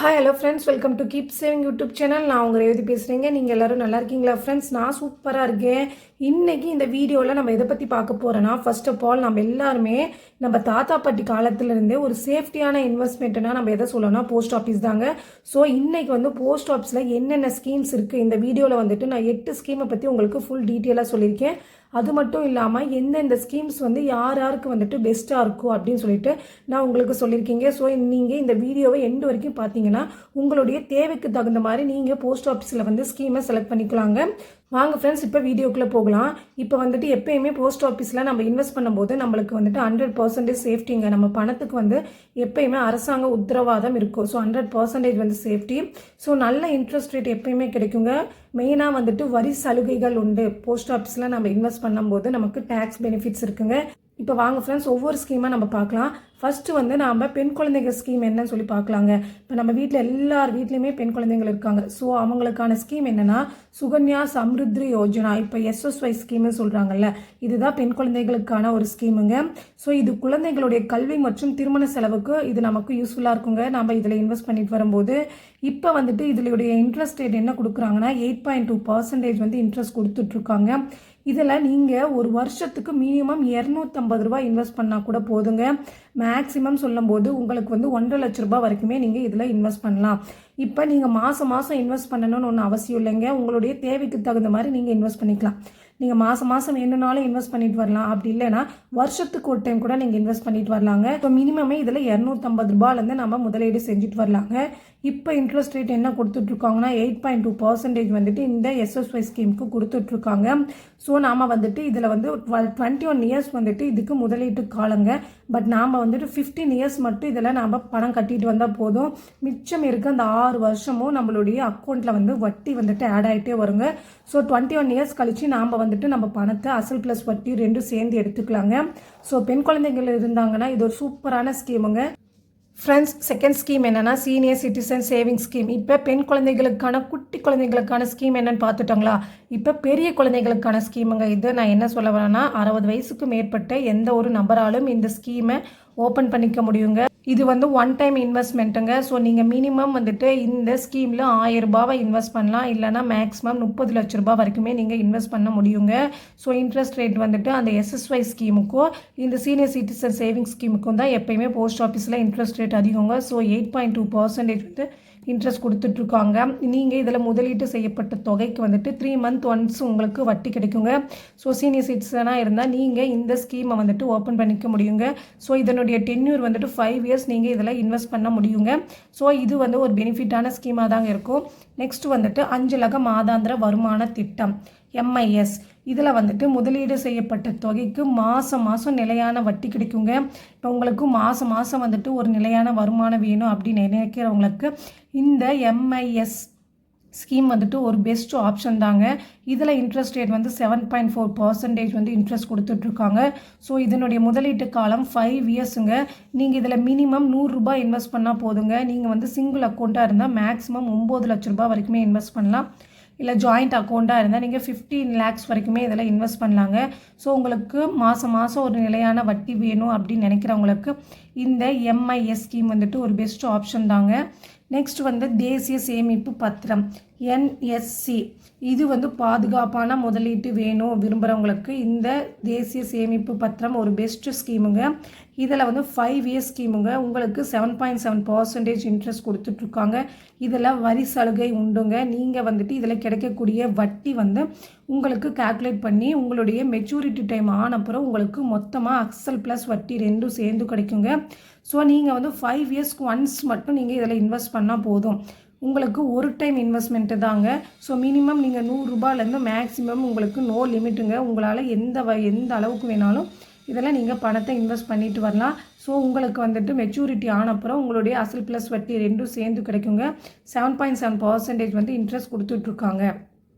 Hi hello friends, welcome to keep saving YouTube channel. நான் உங்கள் ரேவதி பேசுகிறேங்க. நீங்கள் எல்லோரும் நல்லா இருக்கீங்களா ஃப்ரெண்ட்ஸ்? நான் சூப்பராக இருக்கேன். இன்றைக்கி இந்த வீடியோவில் நம்ம எதை பற்றி பார்க்க போகிறோன்னா, ஃபர்ஸ்ட் ஆஃப் ஆல் நம்ம எல்லாருமே நம்ம தாத்தா பாட்டி காலத்துலேருந்தே ஒரு சேஃப்டியான இன்வெஸ்ட்மெண்ட்னா நம்ம எதை சொல்லணும்னா போஸ்ட் ஆஃபீஸ் தாங்க. ஸோ இன்றைக்கி போஸ்ட் ஆஃபீஸில் என்னென்ன ஸ்கீம்ஸ் இருக்குது, இந்த வீடியோவில் நான் 8 ஸ்கீமை பற்றி உங்களுக்கு ஃபுல் டீட்டெயிலாக சொல்லியிருக்கேன். அது மட்டும் இல்லாமல் எந்தெந்த ஸ்கீம்ஸ் யார் யாருக்கு பெஸ்ட்டாக இருக்கும் அப்படின்னு சொல்லிட்டு நான் உங்களுக்கு சொல்லியிருக்கீங்க. ஸோ நீங்கள் இந்த வீடியோவை எண்டு வரைக்கும் பார்த்தீங்கன்னா உங்களுடைய தேவைக்கு தகுந்த மாதிரி நீங்கள் போஸ்ட் ஆஃபீஸில் ஸ்கீமை செலக்ட் பண்ணிக்கலாங்க. வாங்க ஃப்ரெண்ட்ஸ், இப்போ வீடியோக்குள்ளே போகலாம். இப்போ எப்பயுமே போஸ்ட் ஆஃபீஸில் நம்ம இன்வெஸ்ட் பண்ணும்போது நம்மளுக்கு 100% சேஃப்டிங்க. நம்ம பணத்துக்கு எப்பயுமே அரசாங்க உத்தரவாதம் இருக்கும். So 100% safety. ஸோ நல்ல இன்ட்ரெஸ்ட் ரேட் எப்பயுமே கிடைக்குங்க. மெயினாக வரி சலுகைகள் உண்டு. போஸ்ட் ஆஃபீஸில் நம்ம இன்வெஸ்ட் பண்ணும்போது நமக்கு டேக்ஸ் பெனிஃபிட்ஸ் இருக்குங்க. இப்போ வாங்க ஃப்ரெண்ட்ஸ், ஒவ்வொரு ஸ்கீமாக நம்ம பார்க்கலாம். ஃபஸ்ட்டு நாம் பெண் குழந்தைகள் ஸ்கீம் என்னன்னு சொல்லி பார்க்கலாங்க. இப்போ நம்ம வீட்டில் எல்லார் வீட்லேயுமே பெண் குழந்தைகள் இருக்காங்க. ஸோ அவங்களுக்கான ஸ்கீம் என்னென்னா சுகன்யா சம்ருத்ரி யோஜனா, இப்போ SSY ஸ்கீம்னு சொல்கிறாங்கல்ல, இதுதான் பெண் குழந்தைகளுக்கான ஒரு ஸ்கீமுங்க. ஸோ இது குழந்தைகளுடைய கல்வி மற்றும் திருமண செலவுக்கு இது நமக்கு யூஸ்ஃபுல்லாக இருக்குங்க. நம்ம இதில் இன்வெஸ்ட் பண்ணிட்டு வரும்போது இப்போ இதனுடைய இன்ட்ரெஸ்ட் ரேட் என்ன கொடுக்குறாங்கன்னா 8.2% இன்ட்ரெஸ்ட் கொடுத்துட்ருக்காங்க. இதில் நீங்கள் ஒரு வருஷத்துக்கு மினிமம் 250 ரூபாய் இன்வெஸ்ட் பண்ணால் கூட போதுங்க. மேக்ஸிமம் சொல்லும்போது உங்களுக்கு 1.5 லட்ச ரூபாய் வரைக்குமே நீங்கள் இதில் இன்வெஸ்ட் பண்ணலாம். இப்போ நீங்கள் மாதம் இன்வெஸ்ட் பண்ணணும்னு ஒன்றும் அவசியம் இல்லைங்க. உங்களுடைய தேவைக்கு தகுந்த மாதிரி நீங்கள் இன்வெஸ்ட் பண்ணிக்கலாம். நீங்கள் மாதம் வேணும்னாலும் இன்வெஸ்ட் பண்ணிட்டு வரலாம். அப்படி இல்லைன்னா வருஷத்துக்கு ஒரு டைம் கூட நீங்கள் இன்வெஸ்ட் பண்ணிட்டு வரலாங்க. இப்போ மினிமமே இதில் 250 ரூபாயிலேருந்து நம்ம முதலீடு செஞ்சுட்டு வரலாங்க. இப்போ இன்ட்ரெஸ்ட் ரேட் என்ன கொடுத்துட்ருக்காங்கன்னா 8.2% இந்த SSY ஸ்கீமுக்கு கொடுத்துட்ருக்காங்க. ஸோ நாம் இதில் 21 இயர்ஸ் இதுக்கு முதலீட்டு காலங்க. பட் நாம் 15 இயர்ஸ் மட்டும் இதில் நாம் பணம் கட்டிட்டு வந்தால் போதும். மிச்சம் இருக்க அந்த 6 வருஷமும் நம்மளுடைய அக்கௌண்ட்டில் வட்டி ஆட் ஆகிட்டே வருங்க. ஸோ 21 இயர்ஸ் கழித்து நாம் நம்ம பணத்தை அசல் ப்ளஸ் வட்டி ரெண்டும் சேர்ந்து எடுத்துக்கலாங்க. ஸோ பெண் குழந்தைகள் இருந்தாங்கன்னா இது ஒரு சூப்பரான ஸ்கீமுங்க. ஃப்ரெண்ட்ஸ், செகண்ட் ஸ்கீம் என்னென்னா சீனியர் சிட்டிசன் சேவிங் ஸ்கீம். இப்போ பெண் குழந்தைகளுக்கான குட்டி குழந்தைகளுக்கான ஸ்கீம் என்னென்னு பார்த்துட்டோங்களா? இப்போ பெரிய குழந்தைகளுக்கான ஸ்கீமுங்க. இது நான் என்ன சொல்ல வரேன்னா 60 வயசுக்கு மேற்பட்ட எந்த ஒரு நபராலும் இந்த ஸ்கீமை ஓப்பன் பண்ணிக்க முடியுங்க. இது ஒன் டைம் இன்வெஸ்ட்மெண்ட்டுங்க. ஸோ நீங்கள் மினிமம் இந்த ஸ்கீமில் 1000 ரூபாவை இன்வெஸ்ட் பண்ணலாம். இல்லைனா மேக்ஸிமம் 30 லட்ச ரூபாய் வரைக்குமே நீங்கள் இன்வெஸ்ட் பண்ண முடியுங்க. ஸோ இன்ட்ரெஸ்ட் ரேட் அந்த SSY ஸ்கீமுக்கும் இந்த சீனியர் சிட்டிசன் சேவிங்ஸ் ஸ்கீமுக்கும் தான் எப்பயுமே போஸ்ட் ஆஃபீஸில் இன்ட்ரெஸ்ட் ரேட் அதிகங்க. ஸோ 8.2% இன்ட்ரெஸ்ட் கொடுத்துட்ருக்காங்க. நீங்கள் இதில் முதலீட்டு செய்யப்பட்ட தொகைக்கு 3 மந்த் ஒன்ஸ் உங்களுக்கு வட்டி கிடைக்குங்க. ஸோ சீனியர் சிட்டிசனாக இருந்தால் நீங்கள் இந்த ஸ்கீமை ஓப்பன் பண்ணிக்க முடியுங்க. ஸோ இதனுடைய டென்யூர் 5 இயர்ஸ் நீங்கள் இதில் இன்வெஸ்ட் பண்ண முடியுங்க. ஸோ இது ஒரு பெனிஃபிட்டான ஸ்கீமாக தாங்க இருக்கும். நெக்ஸ்ட் 5 லக மாதாந்திர வருமான திட்டம் MIS. இதில் முதலீடு செய்யப்பட்ட தொகைக்கு மாதம் நிலையான வட்டி கிடைக்குங்க. இப்போ உங்களுக்கு மாதம் ஒரு நிலையான வருமானம் வேணும் அப்படின்னு நினைக்கிறவங்களுக்கு இந்த MIS ஸ்கீம் ஒரு பெஸ்ட் ஆப்ஷன் தாங்க. இதில் இன்ட்ரெஸ்ட் ரேட் 7.4% இன்ட்ரெஸ்ட் கொடுத்துட்ருக்காங்க. ஸோ இதனுடைய முதலீட்டு காலம் 5 இயர்ஸுங்க. நீங்கள் இதில் மினிமம் 100 ரூபாய் இன்வெஸ்ட் பண்ணால் போதுங்க. நீங்கள் சிங்கிள் அக்கௌண்ட்டாக இருந்தால் மேக்ஸிமம் 9 லட்ச ரூபாய் வரைக்குமே இன்வெஸ்ட் பண்ணலாம். இல்லை ஜாயிண்ட் அக்கௌண்ட்டாக இருந்தால் நீங்கள் 15 lakhs வரைக்குமே இதில் இன்வெஸ்ட் பண்ணலாங்க. ஸோ உங்களுக்கு மாதம் ஒரு நிலையான வட்டி வேணும் அப்படின்னு நினைக்கிறவங்களுக்கு இந்த MIS ஸ்கீம் ஒரு பெஸ்ட் ஆப்ஷன் தாங்க. நெக்ஸ்ட் தேசிய சேமிப்பு பத்திரம் NSC. இது பாதுகாப்பான முதலீட்டு வேணும் விரும்புகிறவங்களுக்கு இந்த தேசிய சேமிப்பு பத்திரம் ஒரு பெஸ்ட் ஸ்கீமுங்க. இதில் 5 இயர்ஸ் ஸ்கீமுங்க. உங்களுக்கு 7.7% இன்ட்ரெஸ்ட் கொடுத்துட்ருக்காங்க. இதில் வரி சலுகை உண்டுங்க. நீங்கள் இதில் கிடைக்கக்கூடிய வட்டி உங்களுக்கு கால்குலேட் பண்ணி உங்களுடைய மெச்சூரிட்டி டைம் ஆன அப்புறம் உங்களுக்கு மொத்தமாக அசல் ப்ளஸ் வட்டி ரெண்டும் சேர்ந்து கிடைக்குங்க. ஸோ நீங்கள் 5 இயர்ஸ்க்கு ஒன்ஸ் மட்டும் நீங்கள் இதில் இன்வெஸ்ட் பண்ணால் போதும். உங்களுக்கு ஒரு டைம் இன்வெஸ்ட்மெண்ட்டு தாங்க. ஸோ மினிமம் நீங்கள் 100 ரூபாயிலேருந்து மேக்ஸிமம் உங்களுக்கு நோ லிமிட்டுங்க. உங்களால் எந்த அளவுக்கு வேணாலும் இதெல்லாம் நீங்கள் பணத்தை இன்வெஸ்ட் பண்ணிட்டு வரலாம். ஸோ உங்களுக்கு மெச்சூரிட்டி ஆன அப்புறம் உங்களுடைய அசல் ப்ளஸ் வட்டி ரெண்டும் சேர்ந்து கிடைக்குங்க. 7.7% இன்ட்ரெஸ்ட் கொடுத்துட்ருக்காங்க.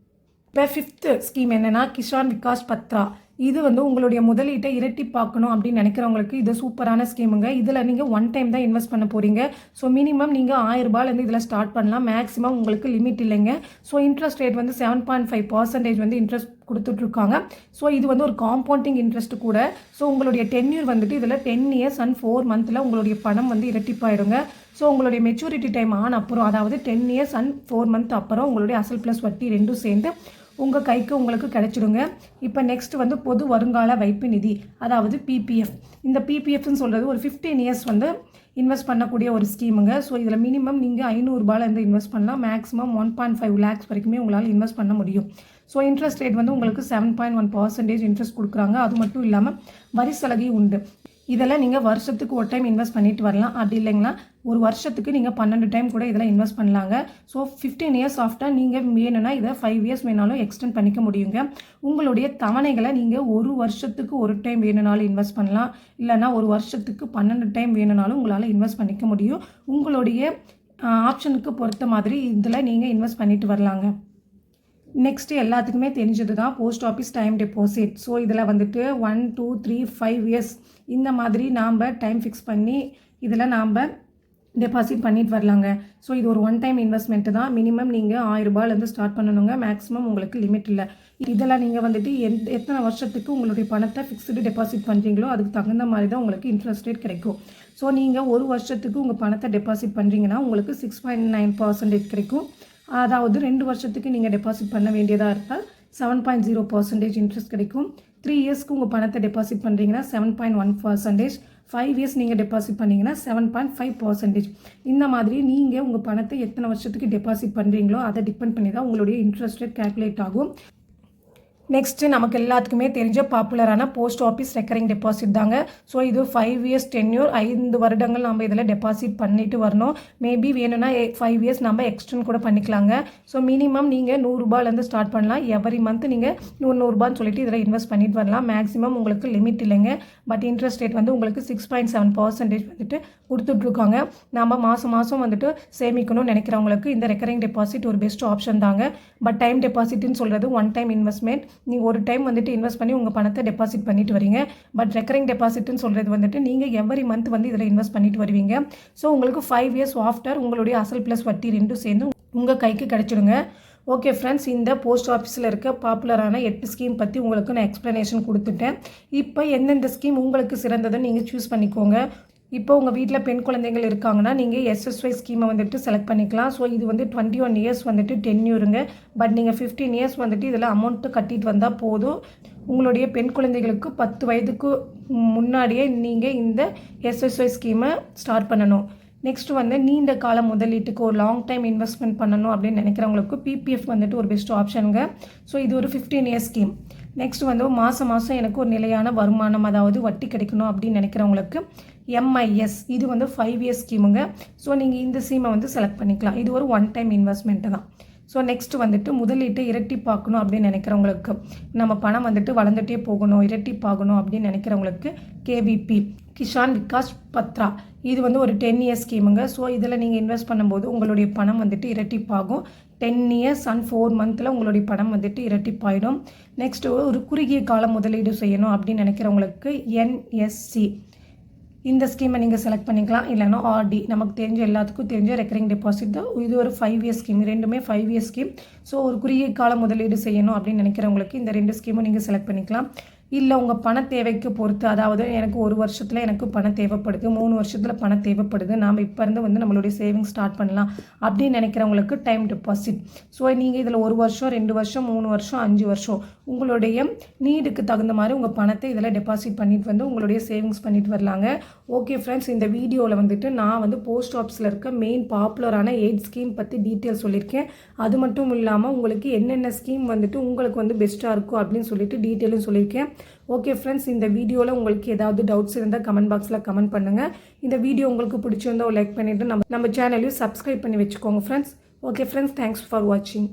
இப்போ 5th ஸ்கீம் என்னென்னா கிசான் விகாஸ் பத்ரா. இது வந்து உங்களுடைய முதலீட்டை இரட்டிப்பாக்கணும் அப்படின்னு நினைக்கிறவங்களுக்கு இது சூப்பரான ஸ்கீமுங்க. இதில் நீங்கள் ஒன் டைம் தான் இன்வெஸ்ட் பண்ண போகிறீங்க. ஸோ மினிமம் நீங்கள் 1000 ரூபாயிலேருந்து இதில் ஸ்டார்ட் பண்ணலாம். மேக்ஸிமம் உங்களுக்கு லிமிட் இல்லைங்க. ஸோ இன்ட்ரெஸ்ட் ரேட் வந்து 7.5% வந்து இன்ட்ரெஸ்ட் கொடுத்துட்ருக்காங்க. ஸோ இது வந்து ஒரு காம்பவுண்டிங் இன்ட்ரெஸ்ட் கூட. ஸோ உங்களுடைய டென்யூர் வந்துட்டு இதில் 10 years and 4 months உங்களுடைய பணம் வந்து இரட்டிப்பாயிடுங்க. ஸோ உங்களுடைய மெச்சூரிட்டி டைம் ஆன அப்புறம், அதாவது 10 years and 4 months அப்புறம் உங்களுடைய அசல் ப்ளஸ் வட்டி ரெண்டும் சேர்ந்து உங்கள் கைக்கு உங்களுக்கு கிடைச்சிடுங்க. இப்போ நெக்ஸ்ட் வந்து பொது வருங்கால வைப்பு நிதி, அதாவது பிபிஎஃப். இந்த பிபிஎஃப்னு சொல்கிறது ஒரு 15 years வந்து இன்வெஸ்ட் பண்ணக்கூடிய ஒரு ஸ்கீமுங்க. ஸோ இதில் மினிமம் நீங்கள் 500 ரூபாயிலேருந்து இன்வெஸ்ட் பண்ணலாம். மேக்ஸிமம் 1.5 lakhs வரைக்குமே உங்களால் இன்வெஸ்ட் பண்ண முடியும். ஸோ இன்ட்ரெஸ்ட் ரேட் வந்து உங்களுக்கு 7.1% இன்ட்ரெஸ்ட் கொடுக்குறாங்க. அது மட்டும் இல்லாமல் வரி சலுகை உண்டு. இதெல்லாம் நீங்கள் வருஷத்துக்கு ஒரு டைம் இன்வெஸ்ட் பண்ணிட்டு வரலாம். அப்படி இல்லைங்களா ஒரு வருஷத்துக்கு நீங்கள் 12 டைம் கூட இதில் இன்வெஸ்ட் பண்ணலாங்க. ஸோ 15 years ஆஃப்டர் நீங்கள் வேணும்னா இதை 5 years வேணாலும் எக்ஸ்டெண்ட் பண்ணிக்க முடியுங்க. உங்களுடைய தவணைகளை நீங்கள் ஒரு வருஷத்துக்கு ஒரு டைம் வேணுனாலும் இன்வெஸ்ட் பண்ணலாம். இல்லைனா ஒரு வருஷத்துக்கு 12 டைம் வேணுனாலும் உங்களால் இன்வெஸ்ட் பண்ணிக்க முடியும். உங்களுடைய ஆப்ஷனுக்கு பொறுத்த மாதிரி இதில் நீங்கள் இன்வெஸ்ட் பண்ணிட்டு வரலாங்க. நெக்ஸ்ட்டு எல்லாத்துக்குமே தெரிஞ்சது தான் post office time deposit. So இதில் வந்துட்டு 1, 2, 3, 5 years இந்த மாதிரி நாம் டைம் ஃபிக்ஸ் பண்ணி இதில் நாம் டெபாசிட் பண்ணிட்டு வரலாங்க. ஸோ இது ஒரு ஒன் டைம் இன்வெஸ்ட்மெண்ட்டு தான். மினிமம் நீங்கள் 1000 ரூபாயிலேருந்து ஸ்டார்ட் பண்ணணுங்க. மேக்ஸிமம் உங்களுக்கு லிமிட் இல்லை. இதெல்லாம் நீங்கள் வந்துட்டு எத்தனை வருஷத்துக்கு உங்களுடைய பணத்தை ஃபிக்ஸ்டு டெபாசிட் பண்ணுறீங்களோ அதுக்கு தகுந்த மாதிரி தான் உங்களுக்கு இன்ட்ரெஸ்ட் ரேட் கிடைக்கும். ஸோ நீங்கள் ஒரு வருஷத்துக்கு உங்கள் பணத்தை டெபாசிட் பண்ணுறீங்கன்னா உங்களுக்கு 6.9% கிடைக்கும். அதாவது 2 வருஷத்துக்கு நீங்கள் டெபாசிட் பண்ண வேண்டியதாக இருந்தால் 7.0% இன்ட்ரெஸ்ட் கிடைக்கும். 3 yearsக்கு உங்கள் பணத்தை டெபாசிட் பண்ணுறீங்கன்னா 7.1%, 5 years நீங்கள் டெபாசிட் பண்ணிங்கன்னா 7.5%. இந்த மாதிரி நீங்கள் உங்கள் பணத்தை எத்தனை வருஷத்துக்கு டெபாசிட் பண்ணுறீங்களோ அதை டிபெண்ட் பண்ணி தான் உங்களுடைய இன்ட்ரெஸ்ட் ரேட் கேல்குலேட் ஆகும். நெக்ஸ்ட்டு நமக்கு எல்லாத்துக்குமே தெரிஞ்ச பாப்புலரான போஸ்ட் ஆஃபீஸ் ரெக்கரிங் டெபாசிட் தாங்க. ஸோ இது 5 years டென்யூர், 5 வருடங்கள் நம்ம இதில் டெபாசிட் பண்ணிட்டு வரணும். மேபி வேணும்னா 5 years நம்ம எக்ஸ்டெண்ட் கூட பண்ணிக்கலாங்க. ஸோ மினிமம் நீங்கள் 100 ரூபாயிலேருந்து ஸ்டார்ட் பண்ணலாம். எவரி மந்த் நீங்கள் 100 ரூபான்னு சொல்லிட்டு இதில் இன்வெஸ்ட் பண்ணிட்டு வரலாம். மேக்ஸிமம் உங்களுக்கு லிமிட் இல்லைங்க. பட் இன்ட்ரெஸ்ட் ரேட் வந்து உங்களுக்கு 6.7% வந்துட்டு கொடுத்துட்ருக்காங்க. நம்ம மாதம் வந்துட்டு சேமிக்கணும்னு நினைக்கிறவங்களுக்கு இந்த ரெக்கரிங் டெபாசிட் ஒரு பெஸ்ட் ஆப்ஷன் தாங்க. பட் டைம் டெபாசிட்னு சொல்கிறது ஒன் டைம் இன்வெஸ்ட்மெண்ட். நீங்கள் ஒரு டைம் வந்துட்டு இன்வெஸ்ட் பண்ணி உங்கள் பணத்தை டெபாசிட் பண்ணிட்டு வரீங்க. பட் ரெக்கரிங் டெபாசிட்னு சொல்கிறது வந்துட்டு நீங்கள் எவரி மந்த் வந்து இதில் இன்வெஸ்ட் பண்ணிட்டு வருவீங்க. ஸோ உங்களுக்கு 5 years ஆஃப்டர் உங்களுடைய அசல் ப்ளஸ் வட்டி ரெண்டும் சேர்ந்து உங்கள் கைக்கு கிடைச்சிடுங்க. ஓகே ஃப்ரெண்ட்ஸ், இந்த போஸ்ட் ஆஃபீஸில் இருக்க பாப்புலரான 8 ஸ்கீம் பற்றி உங்களுக்கு நான் எக்ஸ்ப்ளனேஷன் கொடுத்துட்டேன். இப்போ எந்தெந்த ஸ்கீம் உங்களுக்கு சிறந்ததுன்னு நீங்கள் சூஸ் பண்ணிக்கோங்க. இப்போ உங்கள் வீட்டில் பெண் குழந்தைகள் இருக்காங்கன்னா நீங்கள் SSY ஸ்கீமை வந்துட்டு செலக்ட் பண்ணிக்கலாம். ஸோ இது வந்து 21 years வந்துட்டு டென்யூருங்க. பட் நீங்கள் 15 years வந்துட்டு இதில் அமௌண்ட்டு கட்டிட்டு வந்தால் போதும். உங்களுடைய பெண் குழந்தைகளுக்கு 10 வயதுக்கு முன்னாடியே நீங்கள் இந்த SSY ஸ்கீமை ஸ்டார்ட் பண்ணணும். நெக்ஸ்ட் வந்து நீண்ட கால முதலீட்டுக்கு ஒரு லாங் டைம் இன்வெஸ்ட்மெண்ட் பண்ணணும் அப்படின்னு நினைக்கிறவங்களுக்கு PPF வந்துட்டு ஒரு பெஸ்ட் ஆப்ஷனுங்க. ஸோ இது ஒரு 15 years ஸ்கீம். நெக்ஸ்ட் வந்து மாதம் எனக்கு ஒரு நிலையான வருமானம், அதாவது வட்டி கிடைக்கணும் அப்படின்னு நினைக்கிறவங்களுக்கு MIS இது வந்து 5 years ஸ்கீமுங்க. ஸோ நீங்கள் இந்த ஸ்கீமை வந்து செலக்ட் பண்ணிக்கலாம். இது ஒரு ஒன் டைம் இன்வெஸ்ட்மெண்ட்டு தான். ஸோ நெக்ஸ்ட் வந்துட்டு முதலீட்டை இரட்டிப்பாக்கணும் அப்படின்னு நினைக்கிறவங்களுக்கு, நம்ம பணம் வந்துட்டு வளர்ந்துட்டே போகணும், இரட்டிப்பாகணும் அப்படின்னு நினைக்கிறவங்களுக்கு KVP கிஷான் விகாஸ் பத்ரா இது வந்து ஒரு 10 years ஸ்கீமுங்க. ஸோ இதில் நீங்கள் இன்வெஸ்ட் பண்ணும்போது உங்களுடைய பணம் வந்துட்டு இரட்டிப்பாகும். 10 years and 4 months உங்களுடைய பணம் வந்துட்டு இரட்டிப்பாயிடும். நெக்ஸ்ட்டு ஒரு குறுகிய கால முதலீடு செய்யணும் அப்படின்னு நினைக்கிறவங்களுக்கு NSC இந்த ஸ்கீமை நீங்கள் செலக்ட் பண்ணிக்கலாம். இல்லைனா RD நமக்கு தெரிஞ்ச எல்லாத்துக்கும் தெரிஞ்ச ரெக்கரிங் டெபாசிட் தான். இது ஒரு 5 years ஸ்கீம். ரெண்டுமே 5 years ஸ்கீம். ஸோ ஒரு குறுகிய கால முதலீடு செய்யணும் அப்படின்னு நினைக்கிறவங்களுக்கு இந்த 2 ஸ்கீமும் நீங்கள் செலக்ட் பண்ணிக்கலாம். இல்லை உங்கள் பண தேவைக்கு பொறுத்து, அதாவது எனக்கு 1 வருஷத்தில் எனக்கு பணம் தேவைப்படுது, 3 வருஷத்தில் பணம் தேவைப்படுது, நாம் இப்போ இருந்து வந்து நம்மளுடைய சேவிங் ஸ்டார்ட் பண்ணலாம் அப்படின்னு நினைக்கிறவங்களுக்கு டைம் டெபாசிட். ஸோ நீங்கள் இதில் 1 வருஷம், 2 வருஷம், 3 வருஷம், 5 வருஷம் உங்களுடைய நீடுக்கு தகுந்த மாதிரி உங்கள் பணத்தை இதில் டெபாசிட் பண்ணிட்டு வந்து உங்களுடைய சேவிங்ஸ் பண்ணிட்டு வரலாங்க. ஓகே ஃப்ரெண்ட்ஸ், இந்த வீடியோவில் வந்துட்டு நான் வந்து போஸ்ட் ஆஃபீஸில் இருக்க மெயின் பாப்புலரான 8 ஸ்கீம் பற்றி டீட்டெயில் சொல்லியிருக்கேன். அது மட்டும் இல்லாமல் உங்களுக்கு என்னென்ன ஸ்கீம் வந்துட்டு உங்களுக்கு வந்து பெஸ்ட்டாக இருக்கும் அப்படின்னு சொல்லிட்டு டீட்டெயிலும் சொல்லியிருக்கேன். ஓகே ஃப்ரெண்ட்ஸ், இந்த வீடியோவில் உங்களுக்கு ஏதாவது டவுட்ஸ் இருந்தால் கமெண்ட் பாக்ஸில் கமெண்ட் பண்ணுங்கள். இந்த வீடியோ உங்களுக்கு பிடிச்சிருந்தா லைக் பண்ணிவிட்டு நம்ம சேனலையும் சப்ஸ்கிரைப் பண்ணி வச்சுக்கோங்க friends. Okay friends, thanks for வாட்சிங்.